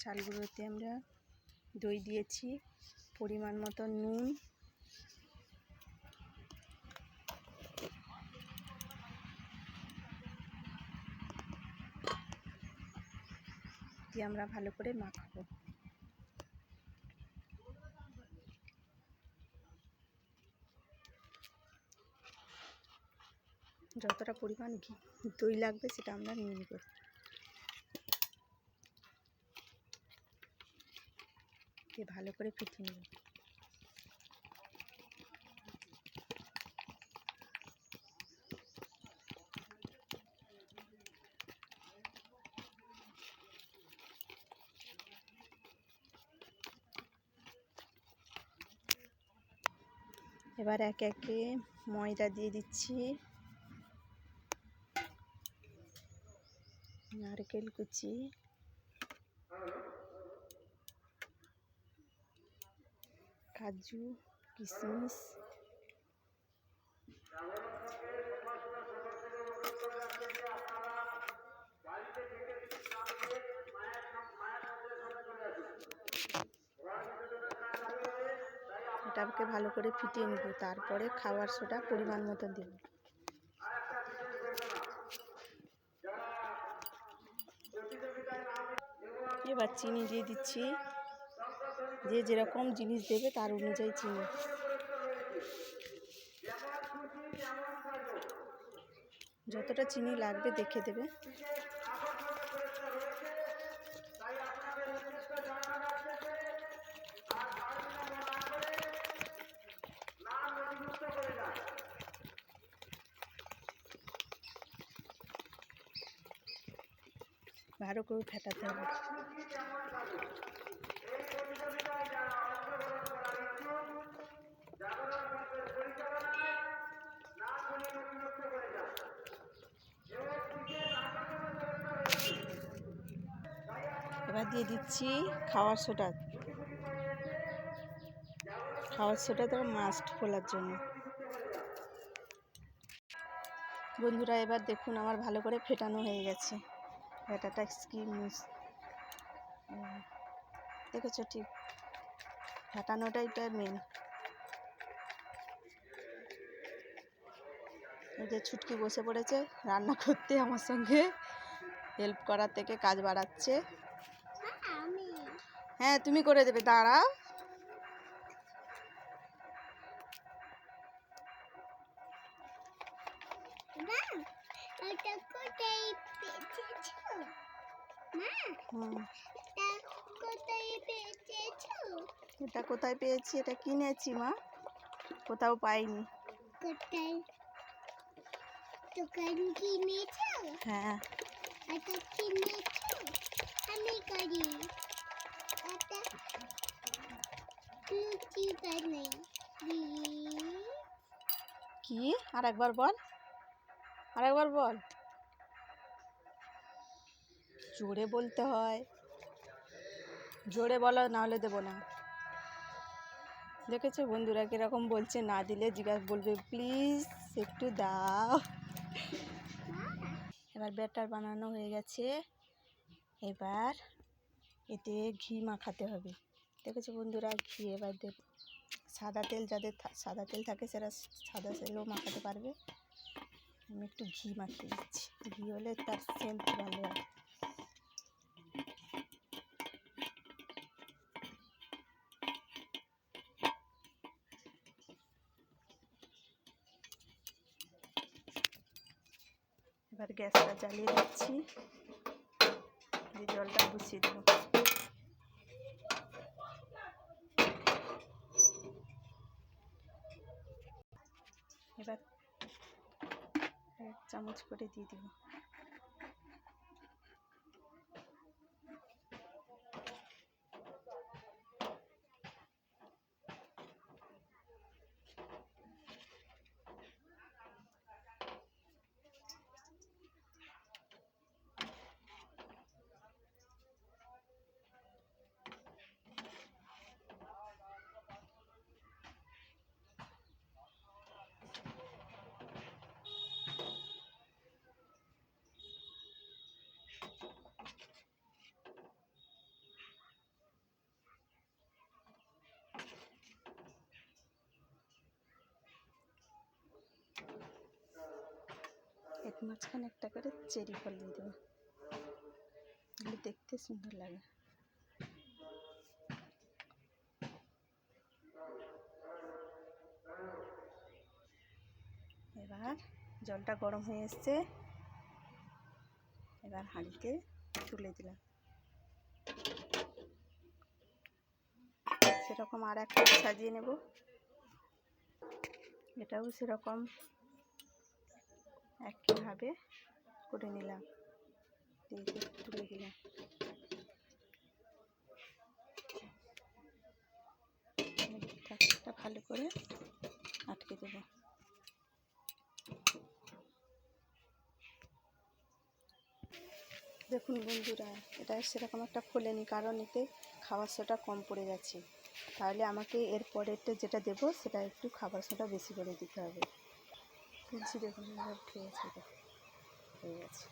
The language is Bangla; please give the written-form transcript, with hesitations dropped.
শালগুলোতে আমরা দই দিয়েছি, পরিমাণ মতো নুন, দিয়ে আমরা ভালো করে মাখাবো। যতটা পরিমাণ দই লাগবে সেটা আমরা নিয়ে নেব। দিয়ে ভালো করে ফেটিয়ে নেব। এবার একে একে ময়দা দিয়ে দিচ্ছি, নারকেল কুচি, কাজু, কিশমিশ, এটাকে ভালো করে ফিটিয়ে নেব। তারপরে খাবার সোডা পরিমাণ মতো দেব। এবার চিনি দিয়ে দিচ্ছি, যে যেরকম জিনিস দেবে তার অনুযায়ী চিনি। যতটা চিনি লাগবে দেখে দেবে। ভালো করে ফেটাতে হবে। এবার দিয়ে দিচ্ছি খাওয়ার সোডা। খাওয়ার সোডা তো মাস্ট ফোলার জন্য। বন্ধুরা, এবার দেখুন আমার ভালো করে ফেটানো হয়ে গেছে। ব্যাটারটা স্কিমুস দেখেছো, ঠিক ফেটানোটাই মেন। এই যে ছুটকি বসে পড়েছে রান্না করতে, আমার সঙ্গে হেল্প করার থেকে কাজ বাড়াচ্ছে। হ্যাঁ, তুমি করে দেবে, দাঁড়াও। এটা কোথায় পেয়েছি? এটা কিনেছি মা, কোথাও পাইনি। হ্যাঁ, কি? আর একবার বল, আর একবার বল। জোরে বলতে হয়, জোরে বলো, নাহলে দেবো না। দেখেছো বন্ধুরা কিরকম বলছে, না দিলে জিজ্ঞাসা বলবে প্লিজ একটু দাও। এবার ব্যাটার বানানো হয়ে গেছে। এবার এতে ঘি মাখাতে হবে। দেখেছো বন্ধুরা, ঘি এবার দেব। সাদা তেল, যাদের সাদা তেল থাকে সেটা সাদা তেলও মাখাতে পারবে। আমি একটু ঘি মাখিয়ে দিচ্ছি, ঘি হলে তার সেন্ট ভালো হয়। এবার গ্যাসটা জ্বালিয়ে দিচ্ছি, দিয়ে জলটা বসিয়ে দেবো। এবার 1 চামচ করে দিয়ে দেবো। মাঝখানে একটা করে চেরি ফল দিয়ে দেবো, তাহলে দেখতে সুন্দর লাগে। এবার জলটা গরম হয়ে এসছে, এবার হাঁড়িতে তুলে দিলাম। সেরকম আর একটা সাজিয়ে নেব, এটাও সেরকম একইভাবে করে নিলাম, দিয়ে তুলে দিলাম। ঢাকনাটা ভালো করে আটকে দেবো। দেখুন বন্ধুরা, এটা সেরকম একটা খোলেনি, কারণ এতে খাবার সোডা কম পড়ে গেছে, তাহলে আমাকে এর পরেরটা যেটা দেবো সেটা একটু খাবার সোডা বেশি করে দিতে হবে। তুলছি, দেখুন এবার হয়ে গেছে।